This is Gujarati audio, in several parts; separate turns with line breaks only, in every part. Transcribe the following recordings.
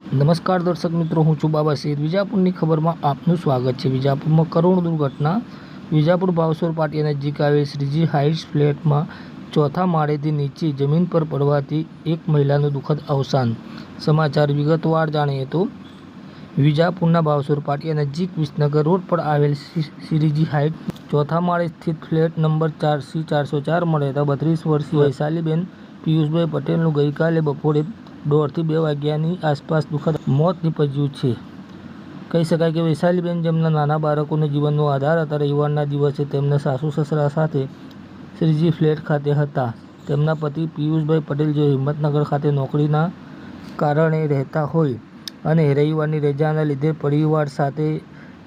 નમસ્કાર દર્શક મિત્રો, હું છું બાબા સૈયદ. વિજાપુરની ખબરમાં આપનું સ્વાગત છે. વિજાપુરમાં કરુણ દુર્ઘટના. વિજાપુર ભાવસોર પાટિયા નજીક આવેલ શ્રીજી હાઇટ્સ ફ્લેટમાં ચોથા માળેથી નીચે જમીન પર પડવાથી એક મહિલાનું દુઃખદ અવસાન. સમાચાર વિગતવાર જાણીએ તો વિજાપુરના ભાવસોર પાટિયા નજીક વિસનગર રોડ પર આવેલ શ્રીજી હાઇટ્સ ચોથા માળે સ્થિત ફ્લેટ નંબર 4C404 માં રહેતા 32 વર્ષીય વૈશાલીબેન પિયુષભાઈ પટેલનું ગઈકાલે બપોરે 1:30 થી 2 વાગ્યાની આસપાસ દુઃખદ મોત નીપજ્યું છે. કહી શકાય કે વૈશાલીબેન જેમના નાના બાળકોને જીવનનો આધાર હતા, રવિવારના દિવસે તેમના સાસુ સસરા સાથે શ્રીજી ફ્લેટ ખાતે હતા. તેમના પતિ પિયુષભાઈ પટેલ જે હિંમતનગર ખાતે નોકરીના કારણે રહેતા હોય અને રવિવારની રજાના લીધે પરિવાર સાથે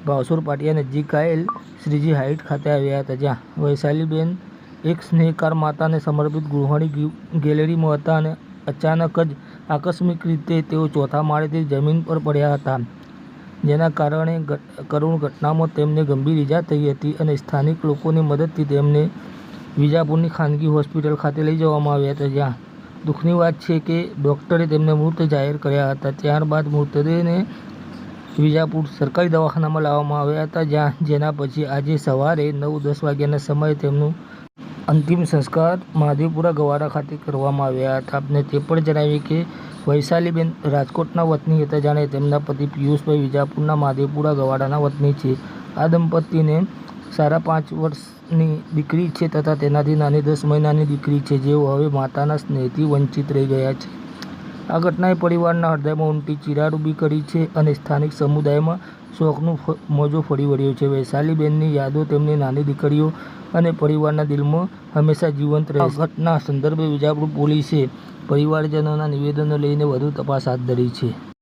ભાવસોર પાટિયા નજીક આવેલ શ્રીજી હાઇટ ખાતે આવ્યા હતા, જ્યાં વૈશાલીબેન એક સ્નેહકાર માતાને સમર્પિત ગૃહિણી ગેલેરીમાં હતા અને અચાનક જ આકસ્મિક રીતે તેઓ ચોથા માળેથી જમીન પર પડ્યા હતા, જેના કારણે કરુણ ઘટનામાં તેમને ગંભીર ઈજા થઈ હતી અને સ્થાનિક લોકોની મદદથી તેમને વિજાપુરની ખાનગી હોસ્પિટલ ખાતે લઈ જવામાં આવ્યા હતા, જ્યાં દુઃખની વાત છે કે ડૉક્ટરે તેમને મૃત જાહેર કર્યા હતા. ત્યારબાદ મૃતદેહને વિજાપુર સરકારી દવાખાનામાં લાવવામાં આવ્યા હતા, જેના પછી આજે સવારે 9:10 વાગ્યાના સમયે તેમનું અંતિમ સંસ્કાર મહાદેવપુરા ગવાડા ખાતે કરવામાં આવ્યા હતા. આપને તે પણ જણાવીએ કે વૈશાલીબેન રાજકોટના વતની હતા, જાણે તેમના પતિ પિયુષભાઈ વિજાપુરના મહાદેવપુરા ગવાડાના વતની છે. આ દંપતીને 5.5 વર્ષની દીકરી છે તથા તેનાથી નાની 10 મહિનાની દીકરી છે, જેઓ હવે માતાના સ્નેહથી વંચિત રહી ગયા છે. આ ઘટનાએ પરિવારના હૃદયમાં ઊંડી ચિરાડ ઊભી કરી છે અને સ્થાનિક સમુદાયમાં શોકનું મોજું ફરી વળ્યું છે. વૈશાલીબેનની યાદો તેમની નાની દીકરીઓ અને પરિવારના દિલમાં હંમેશા જીવંત રહે છે. આ ઘટના સંદર્ભે વિજાપુર પોલીસે પરિવારજનોના નિવેદનો લઈને વધુ તપાસ હાથ ધરી છે.